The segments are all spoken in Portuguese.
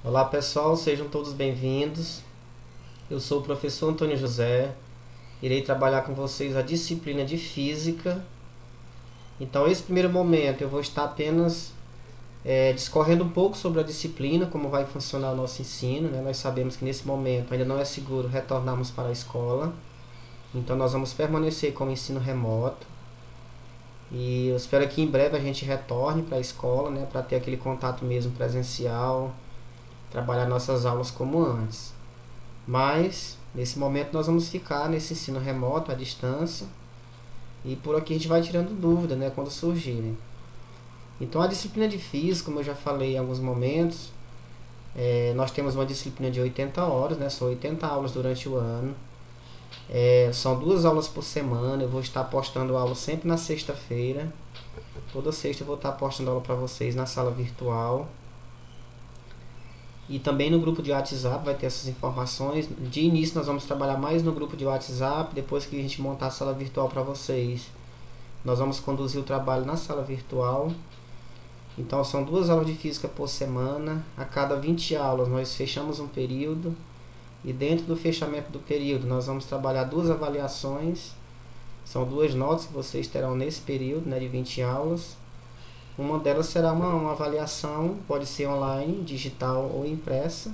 Olá pessoal, sejam todos bem-vindos. Eu sou o professor Antônio José. Irei trabalhar com vocês a disciplina de Física. Então, esse primeiro momento eu vou estar apenas discorrendo um pouco sobre a disciplina, como vai funcionar o nosso ensino, né? Nós sabemos que nesse momento ainda não é seguro retornarmos para a escola. Então, nós vamos permanecer com o ensino remoto. E eu espero que em breve a gente retorne para a escola, né? Para ter aquele contato mesmo presencial, trabalhar nossas aulas como antes. Mas, nesse momento, nós vamos ficar nesse ensino remoto, à distância. E por aqui a gente vai tirando dúvida, né, quando surgirem. Então, a disciplina de Física, como eu já falei em alguns momentos, nós temos uma disciplina de 80 horas, né, são 80 aulas durante o ano. São 2 aulas por semana. Eu vou estar postando aula sempre na sexta-feira. Toda sexta eu vou estar postando aula para vocês na sala virtual. E também no grupo de WhatsApp vai ter essas informações. De início nós vamos trabalhar mais no grupo de WhatsApp. Depois que a gente montar a sala virtual para vocês, nós vamos conduzir o trabalho na sala virtual. Então são 2 aulas de Física por semana. A cada 20 aulas nós fechamos um período. E dentro do fechamento do período nós vamos trabalhar 2 avaliações. São 2 notas que vocês terão nesse período, né, de 20 aulas. Uma delas será uma avaliação, pode ser online, digital ou impressa,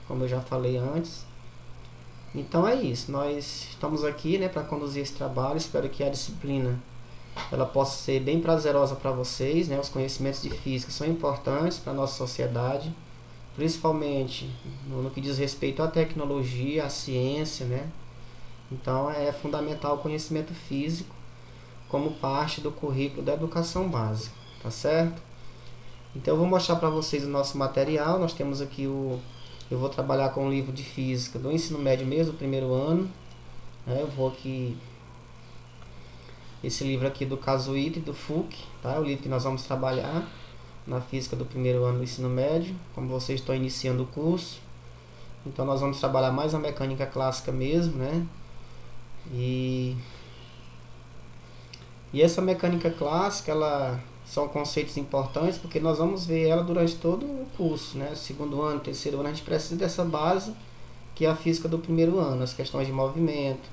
como eu já falei antes. Então é isso, nós estamos aqui, né, para conduzir esse trabalho. Espero que a disciplina ela possa ser bem prazerosa para vocês, né? Os conhecimentos de física são importantes para a nossa sociedade, principalmente no que diz respeito à tecnologia, à ciência, né? Então é fundamental o conhecimento físico como parte do currículo da educação básica. Tá certo? Então eu vou mostrar para vocês o nosso material. Nós temos aqui eu vou trabalhar com o livro de Física do ensino médio mesmo, do primeiro ano, né? Eu vou aqui, esse livro aqui do Casuíta e do Fouque, tá? É o livro que nós vamos trabalhar na Física do primeiro ano do ensino médio, como vocês estão iniciando o curso. Então nós vamos trabalhar mais a mecânica clássica mesmo, né? E essa mecânica clássica, ela são conceitos importantes porque nós vamos ver ela durante todo o curso, né? Segundo ano, terceiro ano, a gente precisa dessa base que é a física do primeiro ano, as questões de movimento,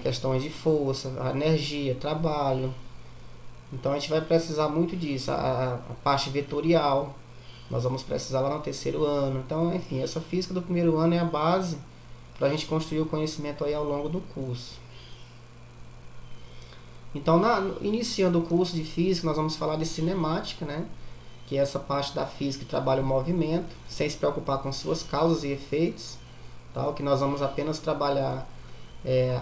questões de força, a energia, trabalho. Então a gente vai precisar muito disso, a parte vetorial, nós vamos precisar lá no terceiro ano. Então, enfim, essa física do primeiro ano é a base para a gente construir o conhecimento aí ao longo do curso. Então, iniciando o curso de Física, nós vamos falar de cinemática, né? Que é essa parte da física que trabalha o movimento, sem se preocupar com suas causas e efeitos. Tá? O que nós vamos apenas trabalhar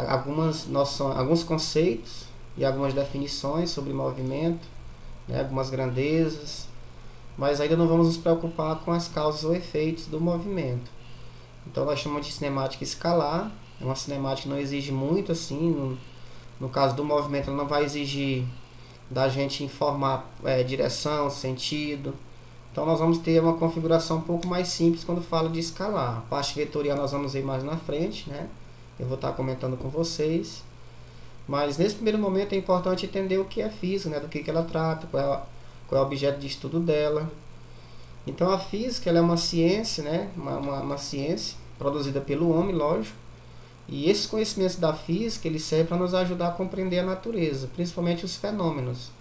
alguns conceitos e algumas definições sobre movimento, né? Algumas grandezas, mas ainda não vamos nos preocupar com as causas ou efeitos do movimento. Então, nós chamamos de cinemática escalar. É uma cinemática que não exige muito, assim. No caso do movimento, ela não vai exigir da gente informar direção, sentido. Então nós vamos ter uma configuração um pouco mais simples quando fala de escalar. A parte vetorial nós vamos ver mais na frente, né? Eu vou estar comentando com vocês. Mas nesse primeiro momento é importante entender o que é física, né? Do que ela trata, qual é o objeto de estudo dela. Então a física ela é uma ciência, né? Uma ciência produzida pelo homem, lógico. E esses conhecimentos da física, eles servem para nos ajudar a compreender a natureza, principalmente os fenômenos.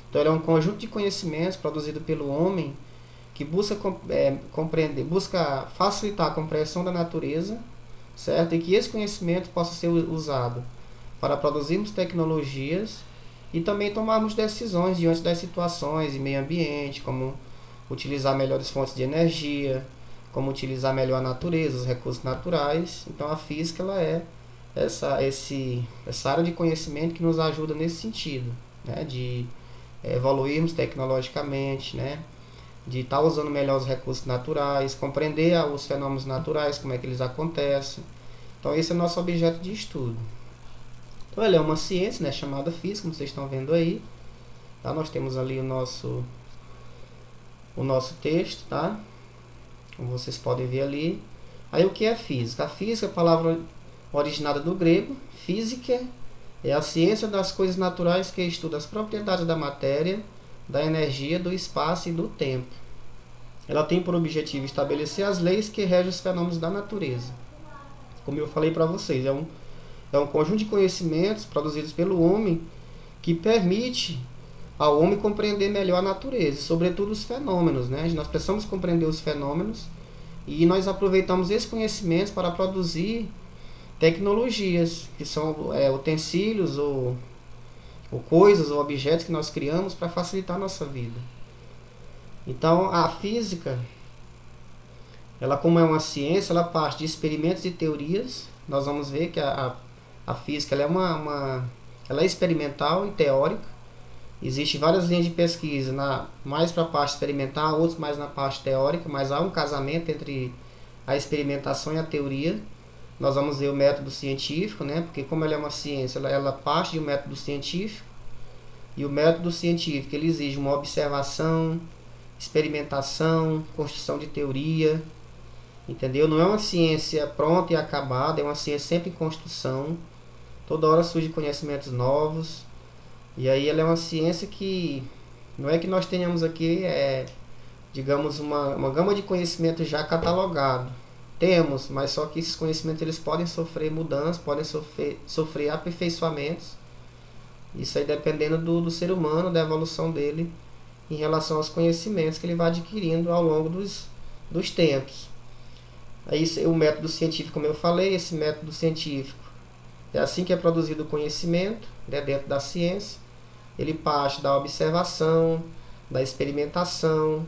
Então, ele é um conjunto de conhecimentos produzido pelo homem que busca compreender, busca facilitar a compreensão da natureza, certo? E que esse conhecimento possa ser usado para produzirmos tecnologias e também tomarmos decisões diante das situações em meio ambiente, como utilizar melhores fontes de energia, como utilizar melhor a natureza, os recursos naturais. Então a física ela é essa área de conhecimento que nos ajuda nesse sentido, né? De evoluirmos tecnologicamente, né? De estar usando melhor os recursos naturais, compreender os fenômenos naturais, como é que eles acontecem. Então esse é o nosso objeto de estudo. Então ele é uma ciência, né, chamada física, como vocês estão vendo aí. Tá? Nós temos ali o nosso texto, tá? Como vocês podem ver ali. Aí o que é física? A física é a palavra originada do grego. Física é a ciência das coisas naturais que estuda as propriedades da matéria, da energia, do espaço e do tempo. ela tem por objetivo estabelecer as leis que regem os fenômenos da natureza. Como eu falei para vocês, é um conjunto de conhecimentos produzidos pelo homem que permite ao homem compreender melhor a natureza, sobretudo os fenômenos, né? Nós precisamos compreender os fenômenos e nós aproveitamos esses conhecimentos para produzir tecnologias, que são utensílios ou coisas ou objetos que nós criamos para facilitar a nossa vida. Então, a física, ela como é uma ciência, ela parte de experimentos e teorias. Nós vamos ver que a física ela é experimental e teórica. Existem várias linhas de pesquisa, mais para a parte experimental, outros mais na parte teórica, mas há um casamento entre a experimentação e a teoria. Nós vamos ver o método científico, né? Porque como ela é uma ciência, ela parte de um método científico. E o método científico ele exige uma observação, experimentação, construção de teoria, entendeu? Não é uma ciência pronta e acabada, é uma ciência sempre em construção. Toda hora surgem conhecimentos novos. E aí ela é uma ciência que não é que nós tenhamos aqui, digamos, uma gama de conhecimento já catalogado. Temos, mas só que esses conhecimentos eles podem sofrer mudanças, podem sofrer aperfeiçoamentos. Isso aí dependendo do ser humano, da evolução dele em relação aos conhecimentos que ele vai adquirindo ao longo dos tempos. Aí o método científico, como eu falei, esse método científico é assim que é produzido o conhecimento, né, dentro da ciência. Ele parte da observação, da experimentação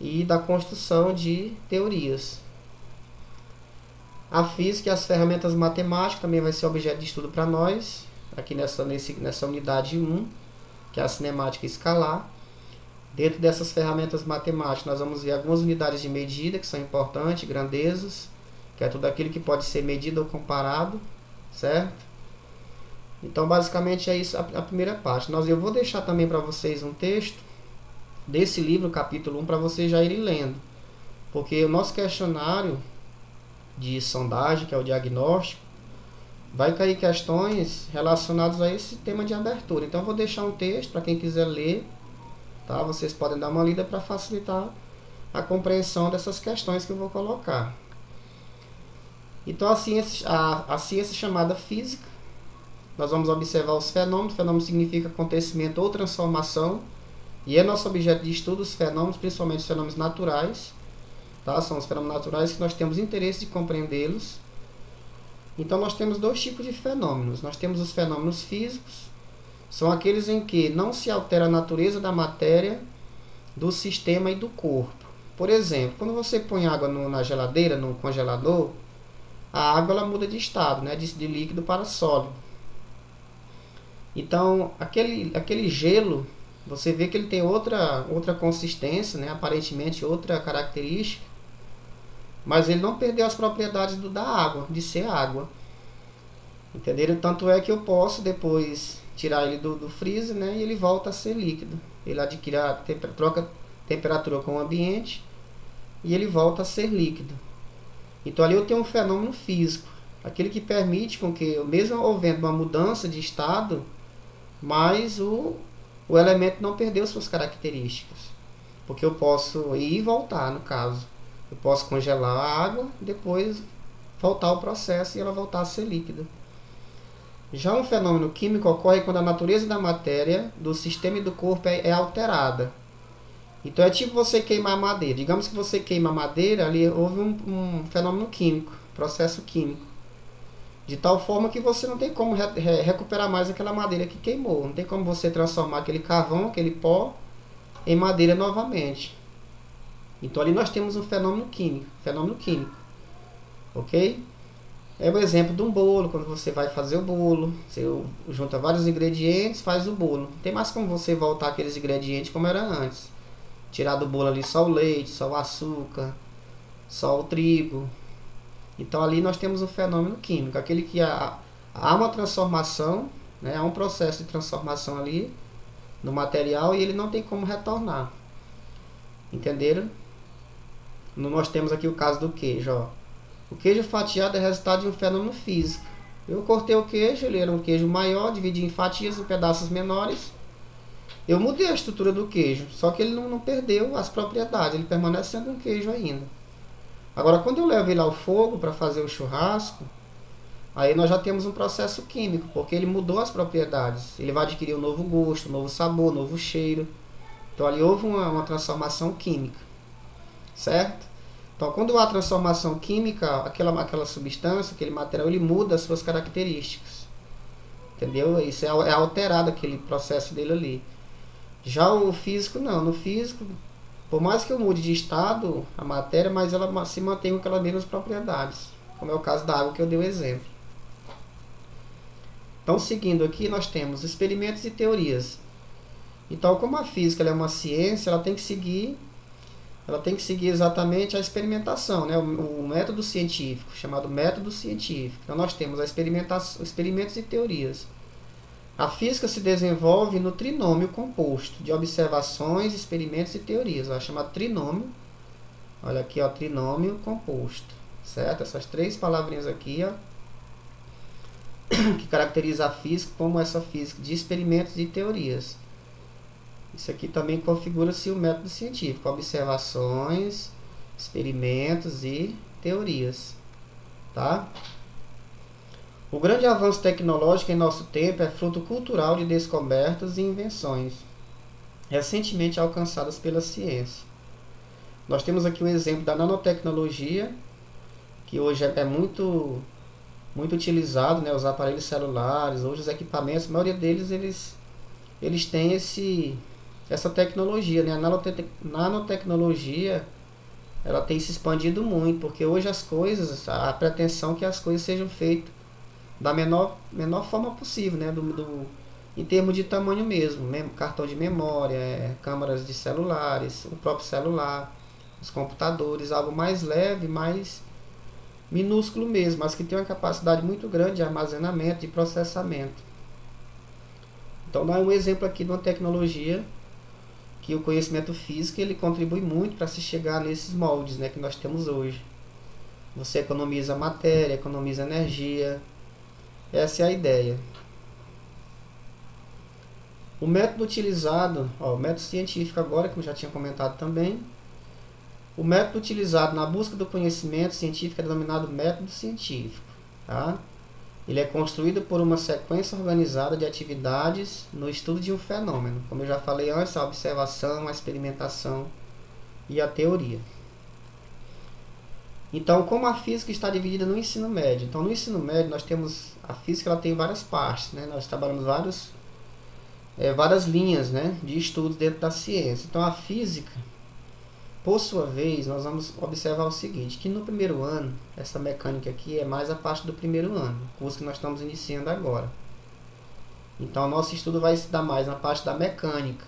e da construção de teorias. A física e as ferramentas matemáticas também vai ser objeto de estudo para nós, aqui nessa unidade 1, que é a cinemática escalar. Dentro dessas ferramentas matemáticas, nós vamos ver algumas unidades de medida que são importantes, grandezas, que é tudo aquilo que pode ser medido ou comparado, certo? Então, basicamente, é isso a primeira parte. Eu vou deixar também para vocês um texto desse livro, capítulo 1, para vocês já irem lendo. Porque o nosso questionário de sondagem, que é o diagnóstico, vai cair questões relacionadas a esse tema de abertura. Então, eu vou deixar um texto para quem quiser ler, tá? Vocês podem dar uma lida para facilitar a compreensão dessas questões que eu vou colocar. Então, a ciência chamada física, nós vamos observar os fenômenos. Fenômeno significa acontecimento ou transformação, e é nosso objeto de estudo os fenômenos, principalmente os fenômenos naturais, tá? São os fenômenos naturais que nós temos interesse de compreendê-los. Então, nós temos dois tipos de fenômenos. Nós temos os fenômenos físicos, são aqueles em que não se altera a natureza da matéria, do sistema e do corpo. Por exemplo, quando você põe água na geladeira, no congelador, a água ela muda de estado, né? De líquido para sólido. Então, aquele gelo, você vê que ele tem outra consistência, né? Aparentemente outra característica, mas ele não perdeu as propriedades da água, de ser água. Entenderam? Tanto é que eu posso depois tirar ele do freezer, né? E ele volta a ser líquido. Ele adquire troca temperatura com o ambiente e ele volta a ser líquido. Então ali eu tenho um fenômeno físico, aquele que permite com que, mesmo havendo uma mudança de estado, mas o elemento não perdeu suas características. Porque eu posso ir e voltar, no caso. Eu posso congelar a água, depois voltar o processo e ela voltar a ser líquida. Já um fenômeno químico ocorre quando a natureza da matéria, do sistema e do corpo é alterada. Então é tipo você queimar madeira. Digamos que você queima a madeira, ali houve um fenômeno químico, processo químico. De tal forma que você não tem como recuperar mais aquela madeira que queimou. Não tem como você transformar aquele carvão, aquele pó, em madeira novamente. Então ali nós temos um fenômeno químico. Ok? É o exemplo de um bolo. Quando você vai fazer o bolo, você junta vários ingredientes, faz o bolo. Não tem mais como você voltar aqueles ingredientes como era antes. Tirar do bolo ali só o leite, só o açúcar, só o trigo. Então ali nós temos um fenômeno químico, aquele que há uma transformação, né? Há um processo de transformação ali no material e ele não tem como retornar. Entenderam? Nós temos aqui o caso do queijo. Ó. O queijo fatiado é resultado de um fenômeno físico. Eu cortei o queijo, ele era um queijo maior, dividi em fatias, em pedaços menores. Eu mudei a estrutura do queijo, só que ele não perdeu as propriedades, ele permanece sendo um queijo ainda. Agora, quando eu levo ele ao fogo para fazer o churrasco, aí nós já temos um processo químico, porque ele mudou as propriedades. Ele vai adquirir um novo gosto, um novo sabor, um novo cheiro. Então ali houve uma transformação química, certo? Então quando há transformação química, aquela substância, aquele material, ele muda as suas características. Entendeu? Isso é alterado aquele processo dele ali. Já o físico não. No físico, por mais que eu mude de estado a matéria, mas ela se mantém com aquelas mesmas propriedades. Como é o caso da água que eu dei o exemplo. Então, seguindo aqui, nós temos experimentos e teorias. Então, como a física ela é uma ciência, ela tem que seguir exatamente a experimentação, né? O método científico, chamado método científico. Então, nós temos a experimentos e teorias. A física se desenvolve no trinômio composto de observações, experimentos e teorias. Vai chamar trinômio. Olha aqui, ó, trinômio composto, certo? Essas três palavrinhas aqui, ó, que caracteriza a física como essa física de experimentos e teorias. Isso aqui também configura-se o método científico, observações, experimentos e teorias, tá? O grande avanço tecnológico em nosso tempo é fruto cultural de descobertas e invenções recentemente alcançadas pela ciência. Nós temos aqui um exemplo da nanotecnologia, que hoje é muito utilizado, né? Os aparelhos celulares, hoje os equipamentos, a maioria deles eles têm essa tecnologia, né? A nanotecnologia ela tem se expandido muito, porque hoje as coisas, a pretensão é que as coisas sejam feitas da menor forma possível, né? Em termos de tamanho mesmo, cartão de memória, câmeras de celulares, o próprio celular, os computadores, algo mais leve, mais minúsculo mesmo, mas que tem uma capacidade muito grande de armazenamento e processamento. Então dá um exemplo aqui de uma tecnologia que o conhecimento físico ele contribui muito para se chegar nesses moldes, né, que nós temos hoje. Você economiza matéria, economiza energia. Essa é a ideia. O método utilizado, ó, o método científico agora, que eu já tinha comentado também. O método utilizado na busca do conhecimento científico é denominado método científico. Tá? Ele é construído por uma sequência organizada de atividades no estudo de um fenômeno. Como eu já falei antes, a observação, a experimentação e a teoria. Então, como a física está dividida no ensino médio? Então, no ensino médio, nós temos... A física ela tem várias partes, né? Nós trabalhamos várias linhas, né, de estudos dentro da ciência. Então, a física, por sua vez, nós vamos observar o seguinte, que no primeiro ano, essa mecânica aqui é mais a parte do primeiro ano, o curso que nós estamos iniciando agora. Então, nosso estudo vai se dar mais na parte da mecânica,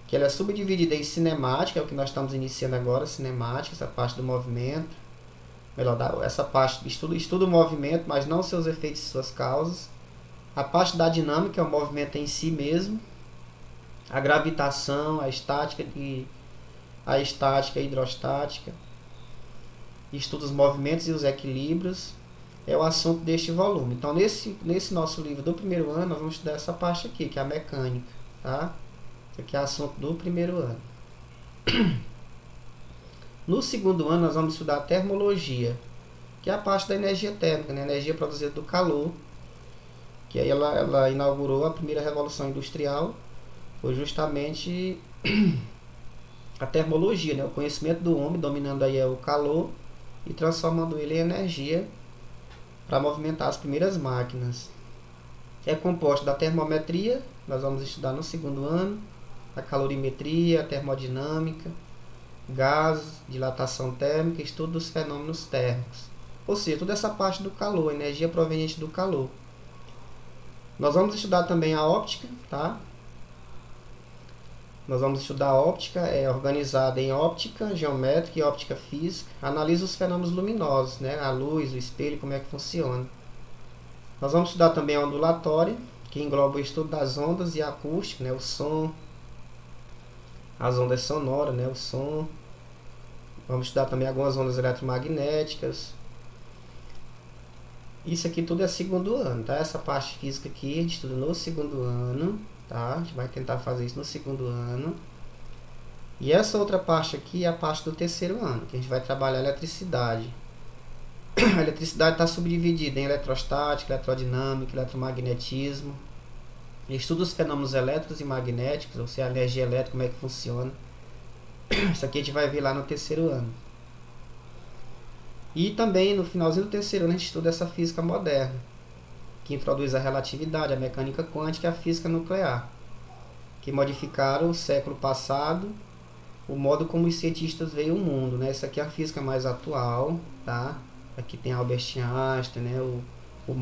que ela é subdividida em cinemática, é o que nós estamos iniciando agora, cinemática, essa parte do movimento. Melhor, essa parte estuda o movimento, mas não seus efeitos e suas causas. A parte da dinâmica é o movimento em si mesmo. A gravitação, a estática e a hidrostática. Estuda os movimentos e os equilíbrios. É o assunto deste volume. Então, nesse nosso livro do primeiro ano, nós vamos estudar essa parte aqui, que é a mecânica. Tá? Isso aqui é o assunto do primeiro ano. No segundo ano, nós vamos estudar a termologia, que é a parte da energia térmica, né? Energia produzida do calor, que aí ela inaugurou a primeira revolução industrial, foi justamente a termologia, né? O conhecimento do homem, dominando aí o calor e transformando ele em energia para movimentar as primeiras máquinas. É composto da termometria, nós vamos estudar no segundo ano, a calorimetria, a termodinâmica, gases, dilatação térmica, estudo dos fenômenos térmicos. Ou seja, toda essa parte do calor, energia proveniente do calor. Nós vamos estudar também a óptica, tá? Nós vamos estudar a óptica, organizada em óptica geométrica e óptica física. Analisa os fenômenos luminosos, né? A luz, o espelho, como é que funciona. Nós vamos estudar também a ondulatória, que engloba o estudo das ondas e a acústica, né? O som, as ondas sonoras, né? O som. Vamos estudar também algumas ondas eletromagnéticas. Isso aqui tudo é segundo ano, tá? Essa parte física aqui a gente estuda no segundo ano. tá? A gente vai tentar fazer isso no segundo ano. E essa outra parte aqui é a parte do terceiro ano, que a gente vai trabalhar a eletricidade. A eletricidade está subdividida em eletrostática, eletrodinâmica, eletromagnetismo. Estuda os fenômenos elétricos e magnéticos, ou seja, a energia elétrica, como é que funciona. Isso aqui a gente vai ver lá no terceiro ano. E também no finalzinho do terceiro ano a gente estuda essa física moderna, que introduz a relatividade, a mecânica quântica e a física nuclear, que modificaram o século passado o modo como os cientistas veem o mundo, né? Essa aqui é a física mais atual, tá? Aqui tem Albert Einstein, né? O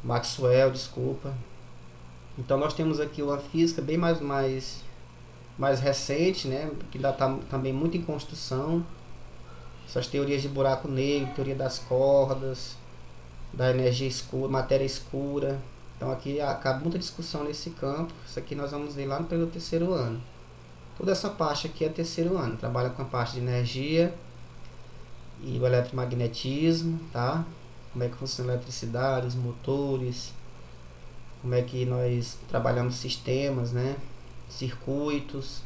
Maxwell, desculpa. Então nós temos aqui uma física bem mais recente, né? Que ainda está também muito em construção. Essas teorias de buraco negro, teoria das cordas, da energia escura, matéria escura. Então aqui acaba muita discussão nesse campo. Isso aqui nós vamos ver lá no período terceiro ano. Toda essa parte aqui é terceiro ano. Trabalha com a parte de energia e o eletromagnetismo, tá? Como é que funciona a eletricidade, os motores, como é que nós trabalhamos sistemas, né? Circuitos.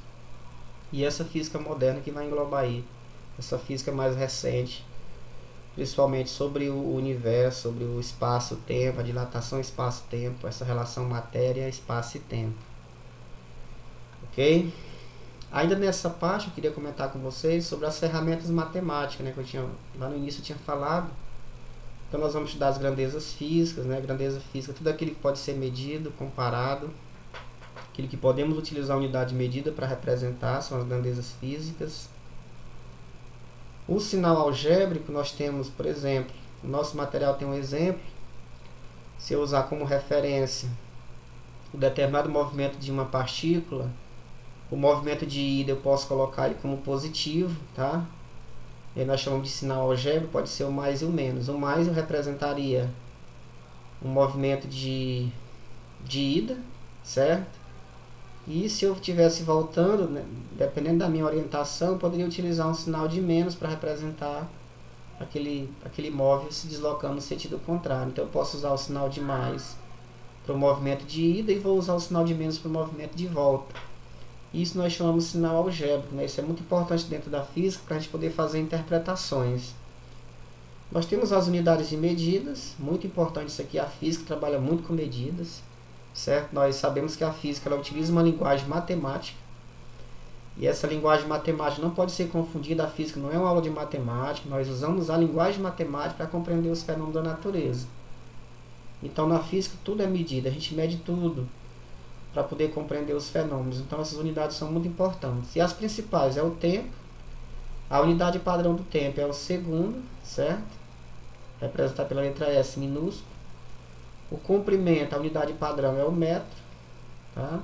E essa física moderna que vai englobar aí essa física mais recente, principalmente sobre o universo, sobre o espaço-tempo, a dilatação espaço-tempo, essa relação matéria, espaço e tempo. Ok? Ainda nessa parte eu queria comentar com vocês sobre as ferramentas matemáticas, né, que eu tinha, lá no início eu tinha falado. Então nós vamos estudar as grandezas físicas, né, grandeza física, tudo aquilo que pode ser medido, comparado, aquilo que podemos utilizar a unidade de medida para representar, são as grandezas físicas. O sinal algébrico nós temos, por exemplo, o nosso material tem um exemplo, se eu usar como referência o determinado movimento de uma partícula, o movimento de ida eu posso colocar ele como positivo, tá? E aí nós chamamos de sinal algébrico, pode ser o mais e o menos. O mais eu representaria um movimento de ida, certo? E se eu estivesse voltando, né, dependendo da minha orientação, eu poderia utilizar um sinal de menos para representar aquele móvel se deslocando no sentido contrário. Então eu posso usar o sinal de mais para o movimento de ida e vou usar o sinal de menos para o movimento de volta. Isso nós chamamos de sinal algébrico, né? Isso é muito importante dentro da física para a gente poder fazer interpretações. Nós temos as unidades de medidas, muito importante isso aqui, a física trabalha muito com medidas, certo? Nós sabemos que a física ela utiliza uma linguagem matemática, e essa linguagem matemática não pode ser confundida, a física não é uma aula de matemática, nós usamos a linguagem matemática para compreender os fenômenos da natureza. Então na física tudo é medida, a gente mede tudo para poder compreender os fenômenos. Então essas unidades são muito importantes. E as principais é o tempo, a unidade padrão do tempo é o segundo, certo? Representado pela letra S minúsculo. O comprimento, a unidade padrão é o metro, tá?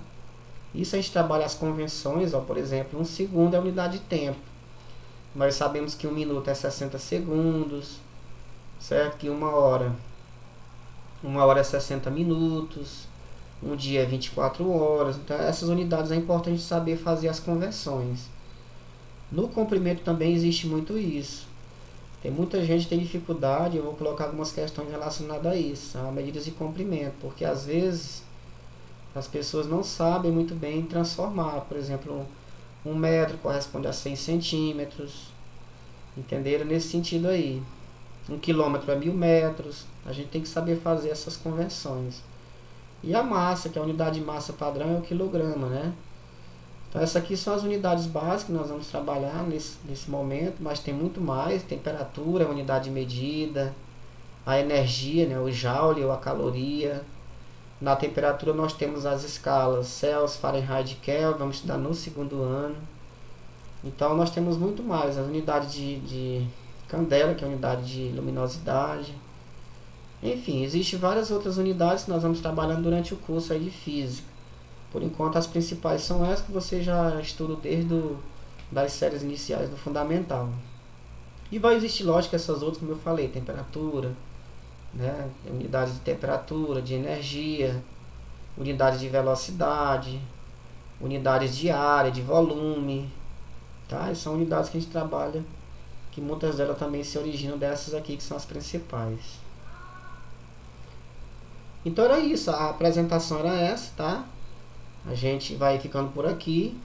Isso a gente trabalha as convenções, ó, por exemplo, um segundo é a unidade de tempo. Nós sabemos que um minuto é 60 segundos, certo? Que uma hora é 60 minutos. Um dia é 24 horas, então essas unidades é importante saber fazer as conversões. No comprimento também existe muito isso. Tem muita gente que tem dificuldade, eu vou colocar algumas questões relacionadas a isso, a medidas de comprimento, porque às vezes as pessoas não sabem muito bem transformar. Por exemplo, um metro corresponde a 100 centímetros, entenderam? Nesse sentido aí. 1 quilômetro é 1000 metros, a gente tem que saber fazer essas conversões. E a massa, que é a unidade de massa padrão, é o quilograma, né? Então essas aqui são as unidades básicas que nós vamos trabalhar nesse momento, mas tem muito mais. Temperatura, a unidade de medida, a energia, né? O joule ou a caloria. Na temperatura nós temos as escalas Celsius, Fahrenheit e Kelvin, vamos estudar no segundo ano. Então nós temos muito mais, as unidades de candela, que é a unidade de luminosidade. Enfim, existem várias outras unidades que nós vamos trabalhando durante o curso aí de física. Por enquanto as principais são essas que você já estuda desde das séries iniciais do fundamental. E vai existir, lógico, essas outras, como eu falei, temperatura, né? Unidades de temperatura, de energia, unidades de velocidade, unidades de área, de volume, tá? E são unidades que a gente trabalha, que muitas delas também se originam dessas aqui, que são as principais. Então era isso, a apresentação era essa, tá? A gente vai ficando por aqui.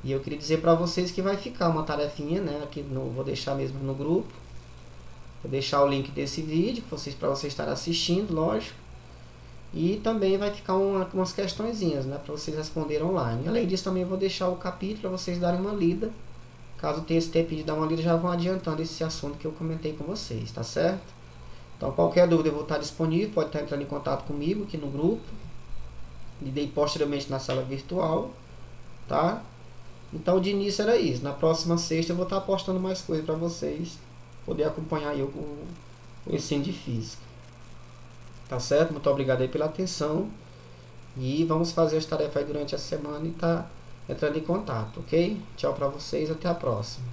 E eu queria dizer para vocês que vai ficar uma tarefinha, né? Aqui vou deixar mesmo no grupo. Vou deixar o link desse vídeo para vocês estarem assistindo, lógico. E também vai ficar umas questõezinhas, né, para vocês responderem online. Além disso, também vou deixar o capítulo para vocês darem uma lida. Caso tenha esse tempo de dar uma lida, já vão adiantando esse assunto que eu comentei com vocês, tá certo? Então, qualquer dúvida eu vou estar disponível, pode estar entrando em contato comigo aqui no grupo. E daí posteriormente na sala virtual, tá? Então, de início era isso. Na próxima sexta eu vou estar postando mais coisas para vocês poder acompanhar aí o ensino de física. Tá certo? Muito obrigado aí pela atenção. E vamos fazer as tarefas aí durante a semana e tá entrando em contato, ok? Tchau para vocês, até a próxima.